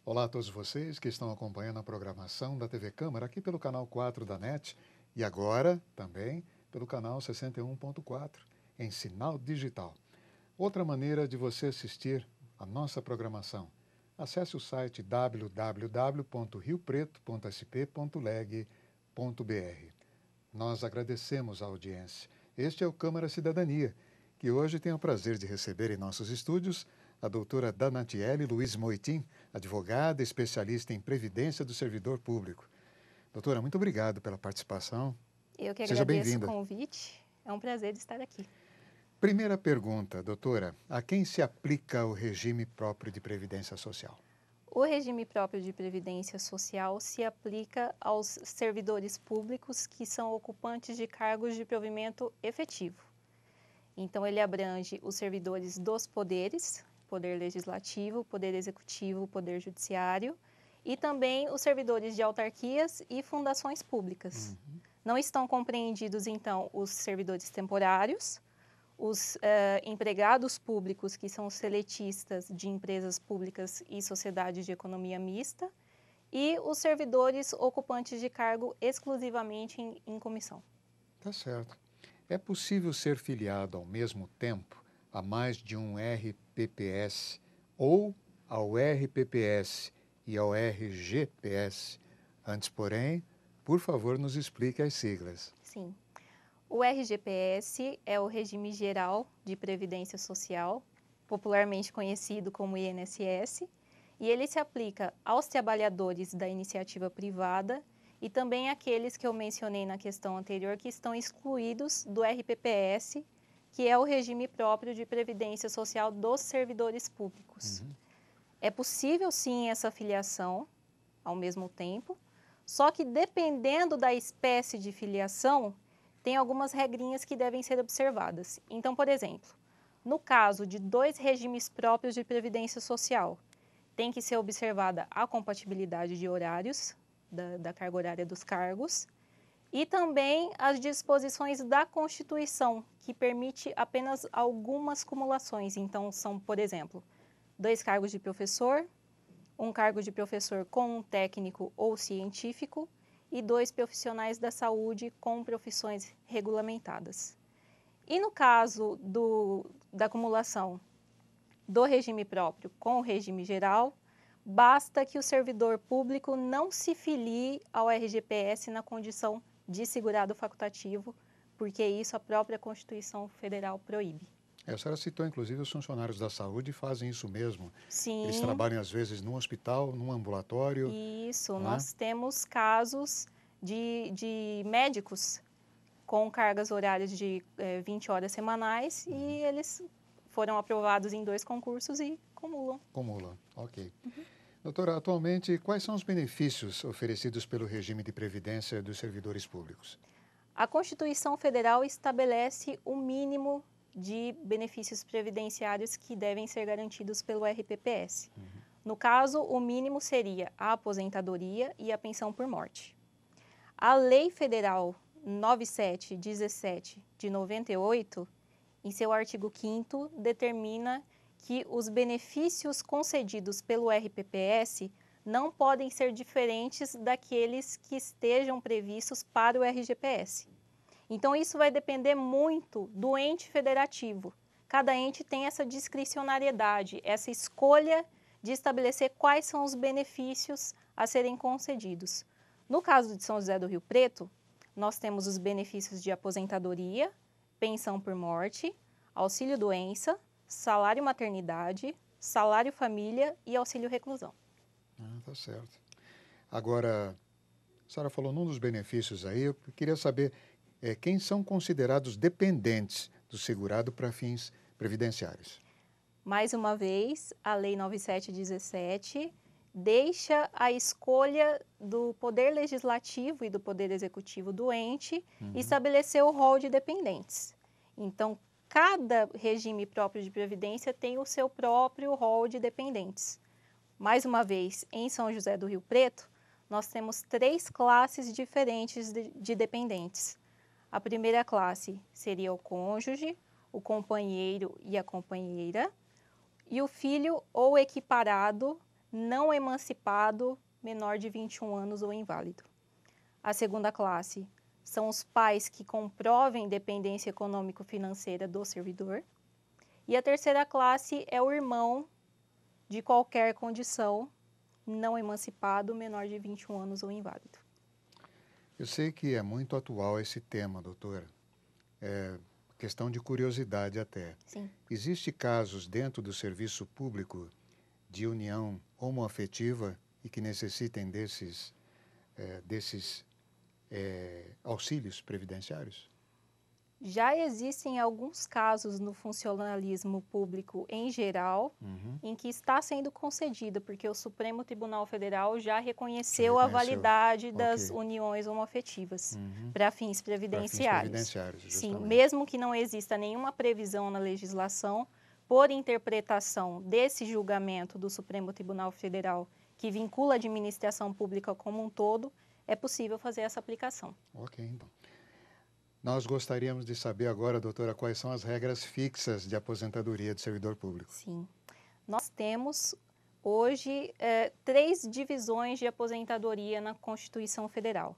Olá a todos vocês que estão acompanhando a programação da TV Câmara aqui pelo canal 4 da NET e agora também pelo canal 61.4 em sinal digital. Outra maneira de você assistir a nossa programação. Acesse o site www.riopreto.sp.leg.br. Nós agradecemos a audiência. Este é o Câmara Cidadania, que hoje tem o prazer de receber em nossos estúdios a doutora Danatiele Luiz Moitim, advogada especialista em Previdência do Servidor Público. Doutora, muito obrigado pela participação. Eu que Seja agradeço o bem-vinda. convite. É um prazer estar aqui. Primeira pergunta, doutora. A quem se aplica o regime próprio de Previdência Social? O regime próprio de previdência social se aplica aos servidores públicos que são ocupantes de cargos de provimento efetivo. Então, ele abrange os servidores dos poderes, poder legislativo, poder executivo, poder judiciário, e também os servidores de autarquias e fundações públicas. Não estão compreendidos, então, os servidores temporários, os empregados públicos, que são seletistas de empresas públicas e sociedades de economia mista, e os servidores ocupantes de cargo exclusivamente em comissão. Tá certo. É possível ser filiado ao mesmo tempo a mais de um RPPS ou ao RPPS e ao RGPS? Antes, porém, por favor, nos explique as siglas. Sim. O RGPS é o Regime Geral de Previdência Social, popularmente conhecido como INSS, e ele se aplica aos trabalhadores da iniciativa privada e também àqueles que eu mencionei na questão anterior que estão excluídos do RPPS, que é o regime próprio de previdência social dos servidores públicos. É possível sim essa filiação ao mesmo tempo, só que dependendo da espécie de filiação, tem algumas regrinhas que devem ser observadas. Então, por exemplo, no caso de dois regimes próprios de previdência social, tem que ser observada a compatibilidade de horários, da carga horária dos cargos, e também as disposições da Constituição, que permite apenas algumas cumulações. Então, são, por exemplo, 2 cargos de professor, um cargo de professor com um técnico ou científico, e 2 profissionais da saúde com profissões regulamentadas. E no caso da acumulação do regime próprio com o regime geral, basta que o servidor público não se filie ao RGPS na condição de segurado facultativo, porque isso a própria Constituição Federal proíbe. A senhora citou, inclusive, os funcionários da saúde fazem isso mesmo. Sim. Eles trabalham, às vezes, num hospital, num ambulatório. Isso, nós temos casos de médicos com cargas horárias de 20 horas semanais e eles foram aprovados em 2 concursos e cumulam. Cumulam, ok. Doutora, atualmente, quais são os benefícios oferecidos pelo regime de previdência dos servidores públicos? A Constituição Federal estabelece o mínimo de benefícios previdenciários que devem ser garantidos pelo RPPS. No caso, o mínimo seria a aposentadoria e a pensão por morte. A Lei Federal 9717 de 98, em seu artigo 5º, determina que os benefícios concedidos pelo RPPS não podem ser diferentes daqueles que estejam previstos para o RGPS. Então, isso vai depender muito do ente federativo. Cada ente tem essa discricionariedade, essa escolha de estabelecer quais são os benefícios a serem concedidos. No caso de São José do Rio Preto, nós temos os benefícios de aposentadoria, pensão por morte, auxílio-doença, salário maternidade, salário família e auxílio reclusão. Tá certo. Agora, a senhora falou num dos benefícios aí, eu queria saber quem são considerados dependentes do segurado para fins previdenciários. Mais uma vez, a Lei 9717 deixa a escolha do Poder Legislativo e do Poder Executivo do ente estabelecer o rol de dependentes. Então, cada regime próprio de previdência tem o seu próprio rol de dependentes. Mais uma vez, em São José do Rio Preto, nós temos 3 classes diferentes de dependentes. A primeira classe seria o cônjuge, o companheiro e a companheira, e o filho ou equiparado não emancipado, menor de 21 anos ou inválido. A segunda classe são os pais que comprovem dependência econômico-financeira do servidor. E a terceira classe é o irmão de qualquer condição, não emancipado, menor de 21 anos ou inválido. Eu sei que é muito atual esse tema, doutora. É questão de curiosidade até. Sim. Existem casos dentro do serviço público de união homoafetiva e que necessitem desses auxílios previdenciários? Já existem alguns casos no funcionalismo público em geral, em que está sendo concedido, porque o Supremo Tribunal Federal já reconheceu a validade das uniões homoafetivas para fins previdenciários. Sim, mesmo que não exista nenhuma previsão na legislação, por interpretação desse julgamento do Supremo Tribunal Federal, que vincula a administração pública como um todo, é possível fazer essa aplicação. Ok, então. Nós gostaríamos de saber agora, doutora, quais são as regras fixas de aposentadoria de servidor público. Sim. Nós temos hoje 3 divisões de aposentadoria na Constituição Federal.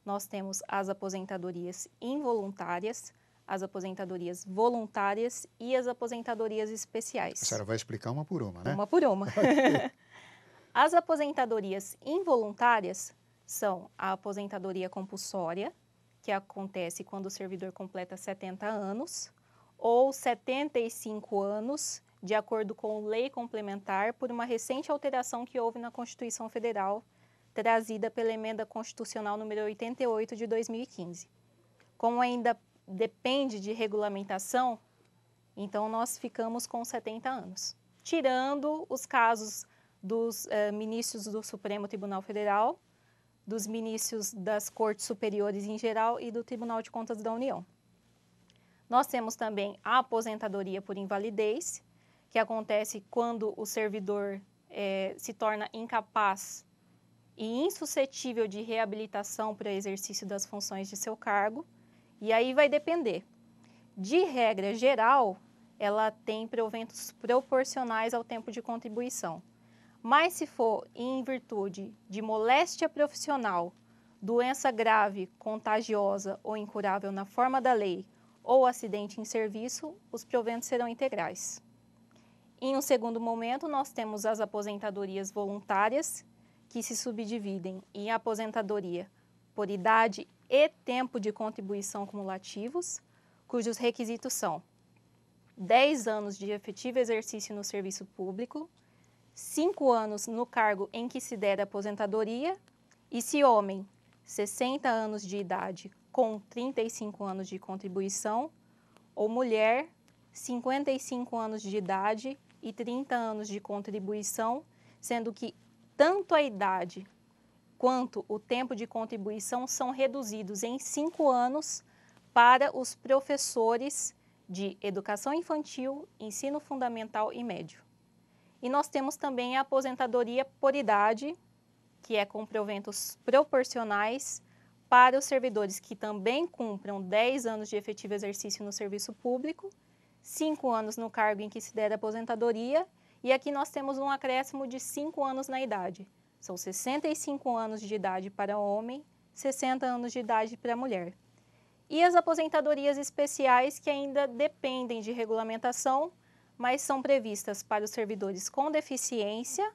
Nós temos as aposentadorias involuntárias, as aposentadorias voluntárias e as aposentadorias especiais. A senhora vai explicar uma por uma, né? Uma por uma. As aposentadorias involuntárias são a aposentadoria compulsória, que acontece quando o servidor completa 70 anos, ou 75 anos, de acordo com lei complementar, por uma recente alteração que houve na Constituição Federal, trazida pela Emenda Constitucional número 88 de 2015. Como ainda depende de regulamentação, então nós ficamos com 70 anos, tirando os casos dos ministros do Supremo Tribunal Federal, dos ministros das Cortes Superiores em geral e do Tribunal de Contas da União. Nós temos também a aposentadoria por invalidez, que acontece quando o servidor se torna incapaz e insuscetível de reabilitação para exercício das funções de seu cargo, e aí vai depender. De regra geral, ela tem proventos proporcionais ao tempo de contribuição. Mas se for em virtude de moléstia profissional, doença grave, contagiosa ou incurável na forma da lei ou acidente em serviço, os proventos serão integrais. Em um segundo momento, nós temos as aposentadorias voluntárias, que se subdividem em aposentadoria por idade e tempo de contribuição cumulativos, cujos requisitos são 10 anos de efetivo exercício no serviço público, 5 anos no cargo em que se der a aposentadoria, e se homem, 60 anos de idade com 35 anos de contribuição, ou mulher, 55 anos de idade e 30 anos de contribuição, sendo que tanto a idade quanto o tempo de contribuição são reduzidos em 5 anos para os professores de educação infantil, ensino fundamental e médio. E nós temos também a aposentadoria por idade, que é com proventos proporcionais para os servidores que também cumpram 10 anos de efetivo exercício no serviço público, 5 anos no cargo em que se der a aposentadoria, e aqui nós temos um acréscimo de 5 anos na idade. São 65 anos de idade para homem, 60 anos de idade para mulher. E as aposentadorias especiais, que ainda dependem de regulamentação, mas são previstas para os servidores com deficiência,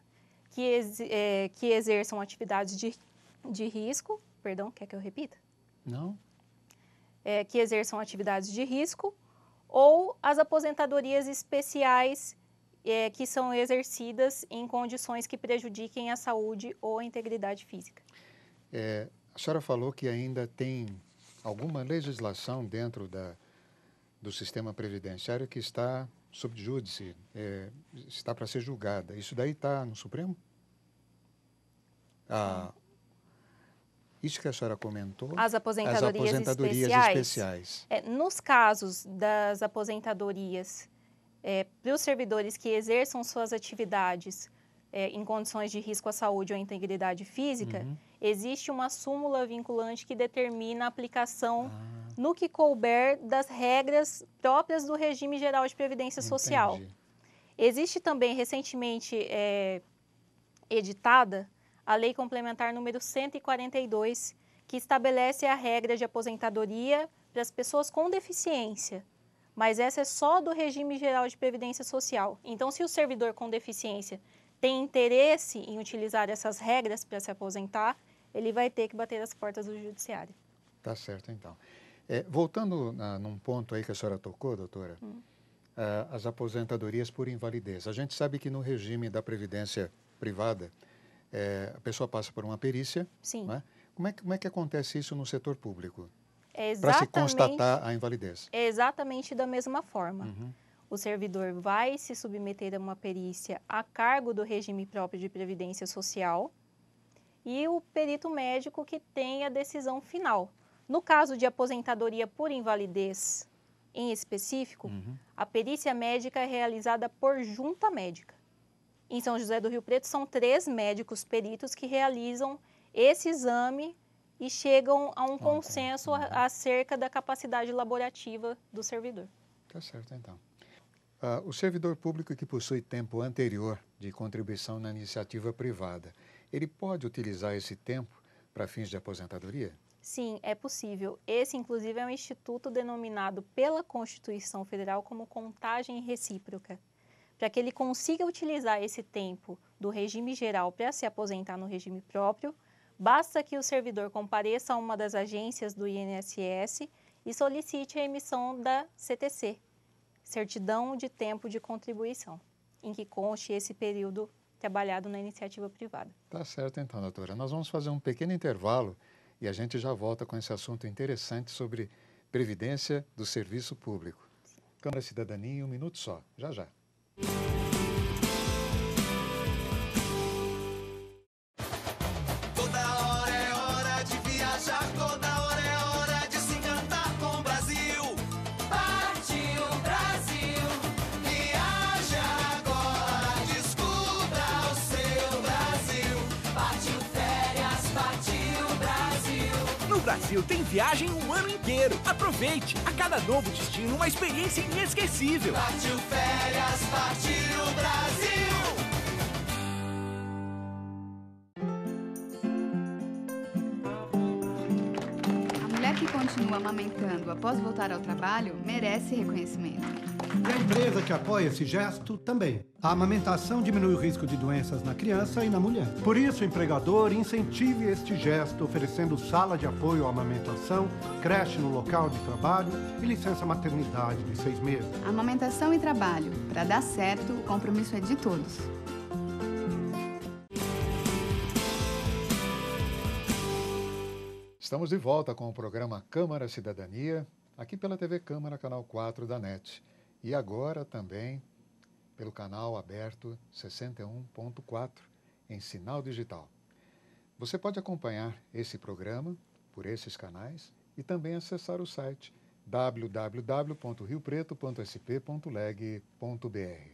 que exerçam atividades de risco. Perdão, quer que eu repita? Não. Que exerçam atividades de risco, ou as aposentadorias especiais que são exercidas em condições que prejudiquem a saúde ou a integridade física. A senhora falou que ainda tem alguma legislação dentro do sistema previdenciário que está sob júdice, está para ser julgada. Isso daí está no Supremo? Isso que a senhora comentou. As aposentadorias especiais. Nos casos das aposentadorias para os servidores que exerçam suas atividades em condições de risco à saúde ou à integridade física, existe uma súmula vinculante que determina a aplicação no que couber das regras próprias do regime geral de previdência social. Existe também, recentemente, editada a Lei Complementar número 142, que estabelece a regra de aposentadoria para as pessoas com deficiência. Mas essa é só do regime geral de previdência social. Então, se o servidor com deficiência tem interesse em utilizar essas regras para se aposentar, ele vai ter que bater as portas do judiciário. Tá certo, então. Voltando num ponto aí que a senhora tocou, doutora, as aposentadorias por invalidez. A gente sabe que no regime da previdência privada, a pessoa passa por uma perícia. Sim. Né? Como é que acontece isso no setor público? É Para se exatamente, constatar a invalidez. é exatamente da mesma forma. Uhum. O servidor vai se submeter a uma perícia a cargo do regime próprio de previdência social e o perito médico que tem a decisão final. No caso de aposentadoria por invalidez em específico, a perícia médica é realizada por junta médica. Em São José do Rio Preto, são 3 médicos peritos que realizam esse exame e chegam a um consenso acerca da capacidade laborativa do servidor. Tá certo, então. O servidor público que possui tempo anterior de contribuição na iniciativa privada, ele pode utilizar esse tempo para fins de aposentadoria? Sim, é possível. Esse, inclusive, é um instituto denominado pela Constituição Federal como contagem recíproca. Para que ele consiga utilizar esse tempo do regime geral para se aposentar no regime próprio, basta que o servidor compareça a uma das agências do INSS e solicite a emissão da CTC, Certidão de Tempo de Contribuição, em que conste esse período trabalhado na iniciativa privada. Tá certo então, doutora. Nós vamos fazer um pequeno intervalo e a gente já volta com esse assunto interessante sobre previdência do serviço público. Câmara Cidadania, 1 minuto só. Já, já. No Brasil tem viagem o ano inteiro. Aproveite! A cada novo destino, uma experiência inesquecível. Partiu férias, partiu Brasil! A mulher que continua amamentando após voltar ao trabalho merece reconhecimento. E a empresa que apoia esse gesto também. A amamentação diminui o risco de doenças na criança e na mulher. Por isso, o empregador incentive este gesto, oferecendo sala de apoio à amamentação, creche no local de trabalho e licença maternidade de 6 meses. Amamentação e trabalho. Para dar certo, o compromisso é de todos. Estamos de volta com o programa Câmara Cidadania, aqui pela TV Câmara, canal 4 da NET. E agora também pelo canal aberto 61.4 em sinal digital. Você pode acompanhar esse programa por esses canais e também acessar o site www.riopreto.sp.leg.br.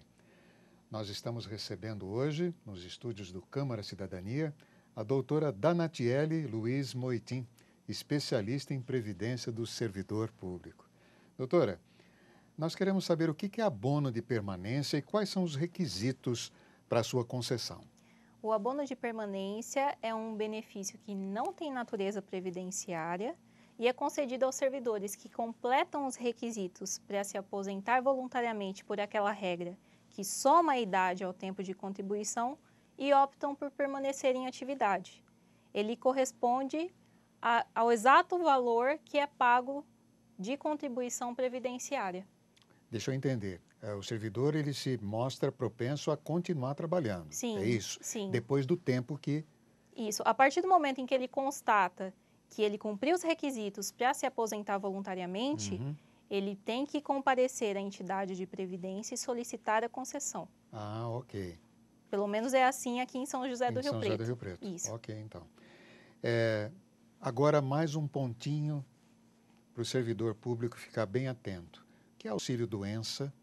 Nós estamos recebendo hoje, nos estúdios do Câmara Cidadania, a doutora Danatiele Luiz Moitim, especialista em Previdência do Servidor Público. Doutora, nós queremos saber o que é abono de permanência e quais são os requisitos para a sua concessão. O abono de permanência é um benefício que não tem natureza previdenciária e é concedido aos servidores que completam os requisitos para se aposentar voluntariamente por aquela regra que soma a idade ao tempo de contribuição e optam por permanecer em atividade. Ele corresponde ao exato valor que é pago de contribuição previdenciária. Deixa eu entender. O servidor ele se mostra propenso a continuar trabalhando. Sim, é isso? Sim. Depois do tempo que... Isso. A partir do momento em que ele constata que ele cumpriu os requisitos para se aposentar voluntariamente, ele tem que comparecer à entidade de previdência e solicitar a concessão. Ah, ok. Pelo menos é assim aqui em São José do Rio Preto. São José do Rio Preto. Isso. Ok, então. Agora, mais um pontinho para o servidor público ficar bem atento. Que é auxílio-doença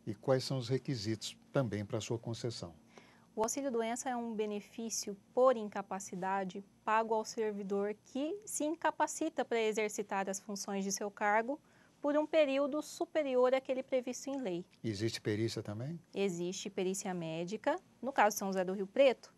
e quais são os requisitos também para a sua concessão? O auxílio-doença é um benefício por incapacidade pago ao servidor que se incapacita para exercitar as funções de seu cargo por um período superior àquele previsto em lei. Existe perícia também? Existe perícia médica. No caso de São José do Rio Preto,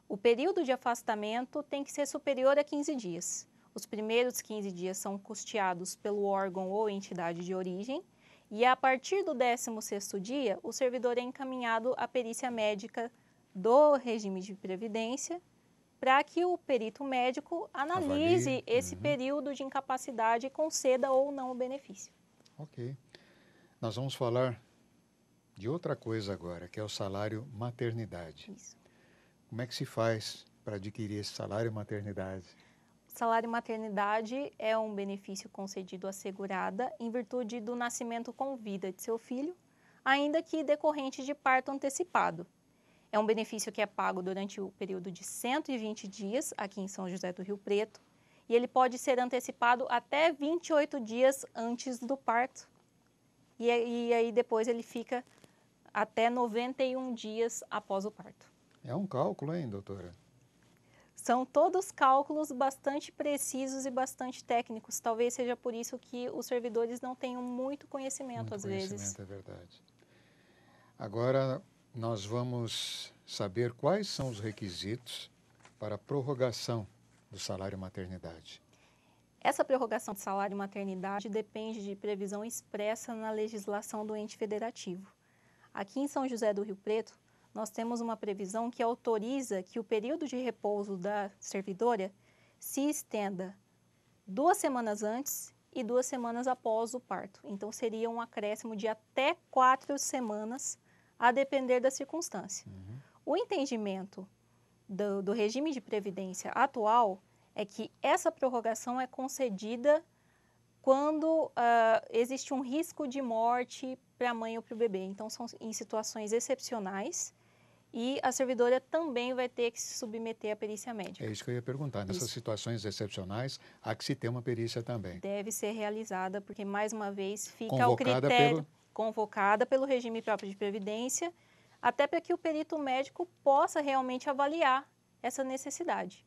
O período de afastamento tem que ser superior a 15 dias. Os primeiros 15 dias são custeados pelo órgão ou entidade de origem e a partir do 16º dia, o servidor é encaminhado à perícia médica do regime de previdência para que o perito médico analise Avalie. esse período de incapacidade e conceda ou não o benefício. Ok. Nós vamos falar de outra coisa agora, que é o salário maternidade. Isso. Como é que se faz para adquirir esse salário maternidade? Salário maternidade é um benefício concedido à segurada em virtude do nascimento com vida de seu filho, ainda que decorrente de parto antecipado. É um benefício que é pago durante o período de 120 dias aqui em São José do Rio Preto e ele pode ser antecipado até 28 dias antes do parto. E aí depois ele fica até 91 dias após o parto. É um cálculo, hein, doutora? São todos cálculos bastante precisos e bastante técnicos. Talvez seja por isso que os servidores não tenham muito conhecimento, às vezes. É verdade. Agora, nós vamos saber quais são os requisitos para a prorrogação do salário maternidade. Essa prorrogação de salário maternidade depende de previsão expressa na legislação do ente federativo. Aqui em São José do Rio Preto, nós temos uma previsão que autoriza que o período de repouso da servidora se estenda 2 semanas antes e 2 semanas após o parto. Então, seria um acréscimo de até 4 semanas, a depender da circunstância. O entendimento do regime de previdência atual é que essa prorrogação é concedida quando existe um risco de morte para a mãe ou para o bebê. Então, são em situações excepcionais e a servidora também vai ter que se submeter à perícia médica. É isso que eu ia perguntar. Nessas situações excepcionais, há que se ter uma perícia também. Deve ser realizada, porque, mais uma vez, fica Convocada ao critério... Convocada pelo regime próprio de previdência, até para que o perito médico possa realmente avaliar essa necessidade.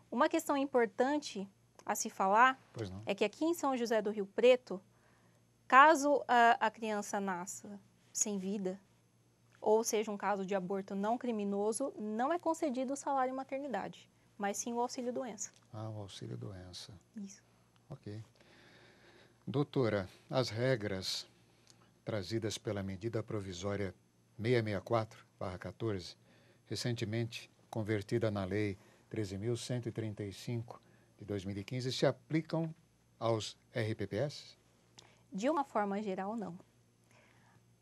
Uma questão importante a se falar é que aqui em São José do Rio Preto, caso a criança nasça sem vida, ou seja, um caso de aborto não criminoso, não é concedido o salário maternidade, mas sim o auxílio-doença. Ah, o auxílio-doença. Isso. Ok. Doutora, as regras trazidas pela medida provisória 664/14, recentemente convertida na Lei 13.135 de 2015, se aplicam aos RPPS? De uma forma geral, não.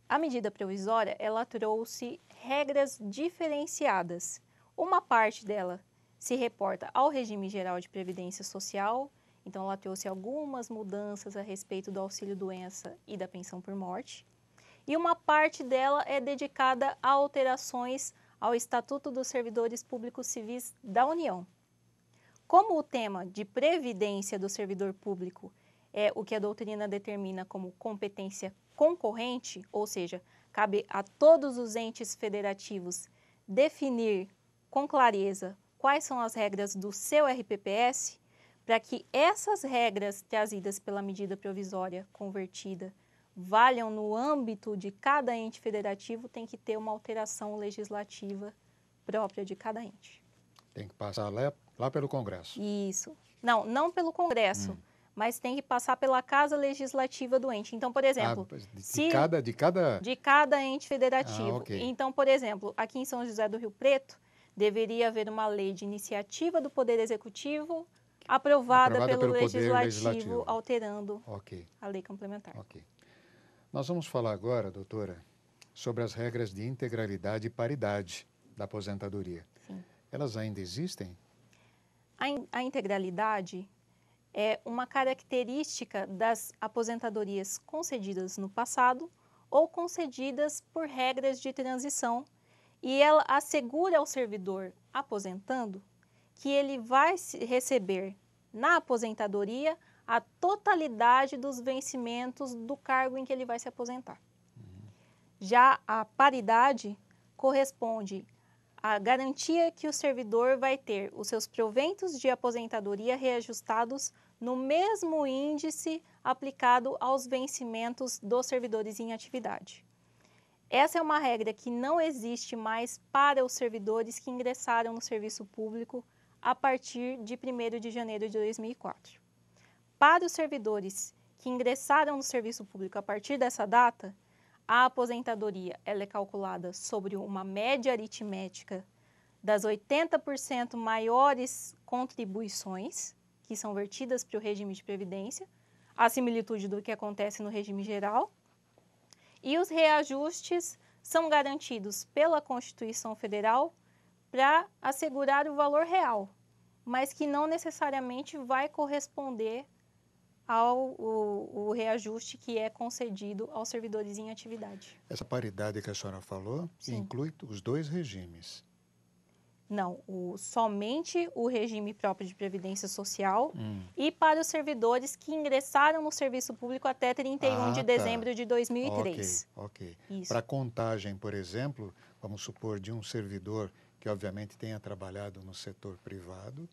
A medida provisória, ela trouxe regras diferenciadas. Uma parte dela se reporta ao regime geral de previdência social, então ela trouxe algumas mudanças a respeito do auxílio-doença e da pensão por morte. E uma parte dela é dedicada a alterações ao Estatuto dos Servidores Públicos Civis da União. Como o tema de previdência do servidor público é o que a doutrina determina como competência concorrente, ou seja, cabe a todos os entes federativos definir com clareza quais são as regras do seu RPPS, para que essas regras trazidas pela medida provisória convertida valham no âmbito de cada ente federativo, tem que ter uma alteração legislativa própria de cada ente. Tem que passar lá pelo Congresso. Isso. Não pelo Congresso, mas tem que passar pela Casa Legislativa do ente. Então, por exemplo... De cada ente federativo. Okay. Então, por exemplo, aqui em São José do Rio Preto, deveria haver uma lei de iniciativa do Poder Executivo aprovada pelo Legislativo, alterando a lei complementar. Ok. Nós vamos falar agora, doutora, sobre as regras de integralidade e paridade da aposentadoria. Sim. Elas ainda existem? A integralidade é uma característica das aposentadorias concedidas no passado ou concedidas por regras de transição, e ela assegura ao servidor aposentando que ele vai receber na aposentadoria a totalidade dos vencimentos do cargo em que ele vai se aposentar. Já a paridade corresponde à garantia que o servidor vai ter os seus proventos de aposentadoria reajustados no mesmo índice aplicado aos vencimentos dos servidores em atividade. Essa é uma regra que não existe mais para os servidores que ingressaram no serviço público a partir de 1º de janeiro de 2004. Para os servidores que ingressaram no serviço público a partir dessa data, a aposentadoria ela é calculada sobre uma média aritmética das 80% maiores contribuições que são vertidas para o regime de previdência, a similitude do que acontece no regime geral, e os reajustes são garantidos pela Constituição Federal para assegurar o valor real, mas que não necessariamente vai corresponder ao reajuste que é concedido aos servidores em atividade. Essa paridade que a senhora falou inclui os dois regimes? Não, somente o regime próprio de previdência social e para os servidores que ingressaram no serviço público até 31 de dezembro de 2003. Ok. Para contagem, por exemplo, vamos supor de um servidor que obviamente tenha trabalhado no setor privado,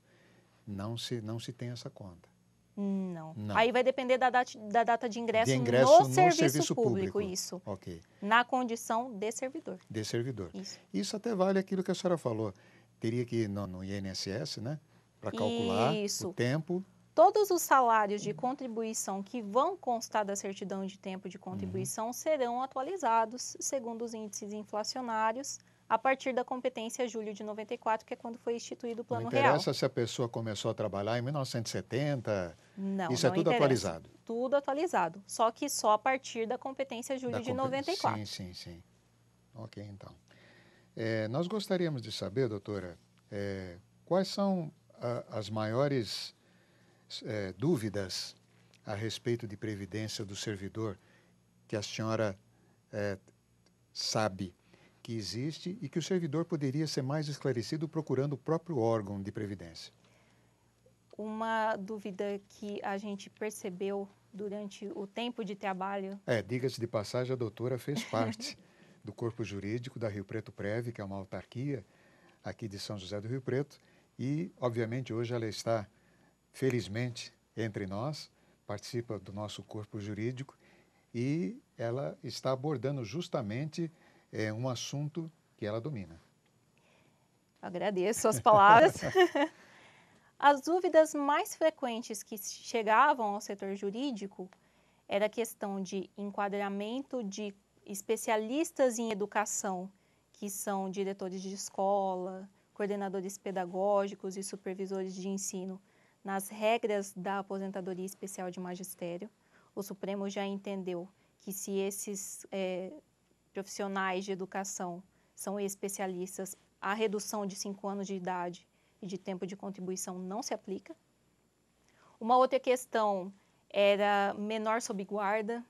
não se tem essa conta. Não. Aí vai depender da data de ingresso, no serviço público. Isso. Ok. Na condição de servidor. De servidor. Isso até vale aquilo que a senhora falou. Teria que ir no INSS, né? Para calcular o tempo. Todos os salários de contribuição que vão constar da certidão de tempo de contribuição serão atualizados segundo os índices inflacionários a partir da competência julho de 94, que é quando foi instituído o Plano Real. Não interessa se a pessoa começou a trabalhar em 1970? Não, isso é tudo atualizado? Tudo atualizado, só que só a partir da competência julho de 94. Sim. Ok, então. Nós gostaríamos de saber, doutora, quais são as maiores dúvidas a respeito de previdência do servidor que a senhora sabe que existe e que o servidor poderia ser mais esclarecido procurando o próprio órgão de previdência? Uma dúvida que a gente percebeu durante o tempo de trabalho... diga-se de passagem, a doutora fez parte do corpo jurídico da Rio Preto Prev, que é uma autarquia aqui de São José do Rio Preto, e, obviamente, hoje ela está, felizmente, entre nós, participa do nosso corpo jurídico, e ela está abordando justamente um assunto que ela domina. Agradeço as palavras. As dúvidas mais frequentes que chegavam ao setor jurídico era a questão de enquadramento de especialistas em educação, que são diretores de escola, coordenadores pedagógicos e supervisores de ensino, nas regras da aposentadoria especial de magistério. O Supremo já entendeu que se esses profissionais de educação são especialistas, a redução de 5 anos de idade e de tempo de contribuição não se aplica. Uma outra questão era menor sob guarda,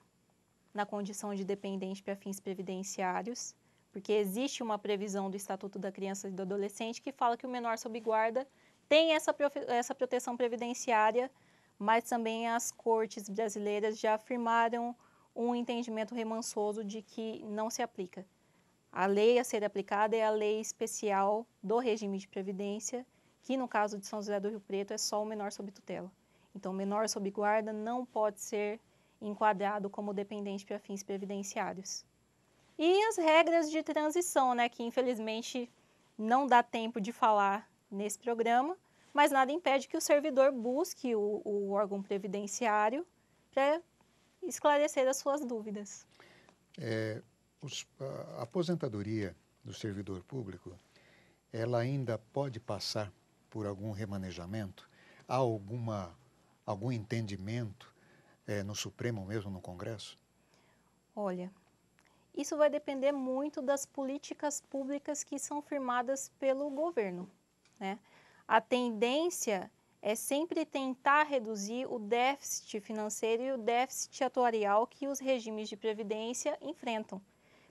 na condição de dependente para fins previdenciários, porque existe uma previsão do Estatuto da Criança e do Adolescente que fala que o menor sob guarda tem essa proteção previdenciária, mas também as cortes brasileiras já afirmaram um entendimento remansoso de que não se aplica. A lei a ser aplicada é a lei especial do regime de previdência, que no caso de São José do Rio Preto é só o menor sob tutela. Então, o menor sob guarda não pode ser enquadrado como dependente para fins previdenciários. E as regras de transição, né, que infelizmente não dá tempo de falar nesse programa, mas nada impede que o servidor busque o órgão previdenciário para esclarecer as suas dúvidas. A aposentadoria do servidor público, ela ainda pode passar por algum remanejamento? Há algum entendimento no Supremo, mesmo no Congresso? Olha, isso vai depender muito das políticas públicas que são firmadas pelo governo, né? A tendência é sempre tentar reduzir o déficit financeiro e o déficit atuarial que os regimes de previdência enfrentam.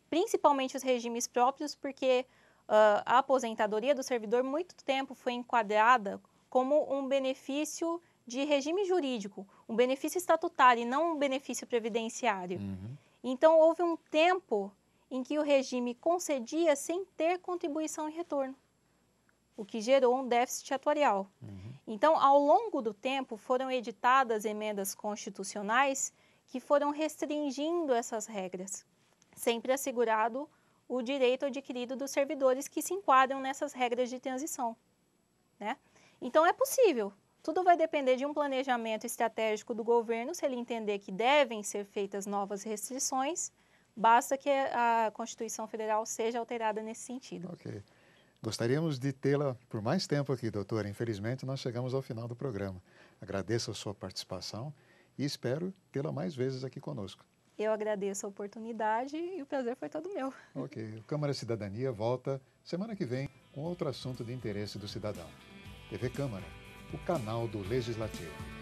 Principalmente os regimes próprios, porque a aposentadoria do servidor muito tempo foi enquadrada como um benefício de regime jurídico, um benefício estatutário e não um benefício previdenciário. Então, houve um tempo em que o regime concedia sem ter contribuição em retorno, o que gerou um déficit atuarial. Então, ao longo do tempo, foram editadas emendas constitucionais que foram restringindo essas regras, sempre assegurado o direito adquirido dos servidores que se enquadram nessas regras de transição, né? Então, é possível. Tudo vai depender de um planejamento estratégico do governo, se ele entender que devem ser feitas novas restrições, basta que a Constituição Federal seja alterada nesse sentido. Ok. Gostaríamos de tê-la por mais tempo aqui, doutora. Infelizmente, nós chegamos ao final do programa. Agradeço a sua participação e espero tê-la mais vezes aqui conosco. Eu agradeço a oportunidade e o prazer foi todo meu. Ok. O Câmara Cidadania volta semana que vem com outro assunto de interesse do cidadão. TV Câmara, o canal do Legislativo.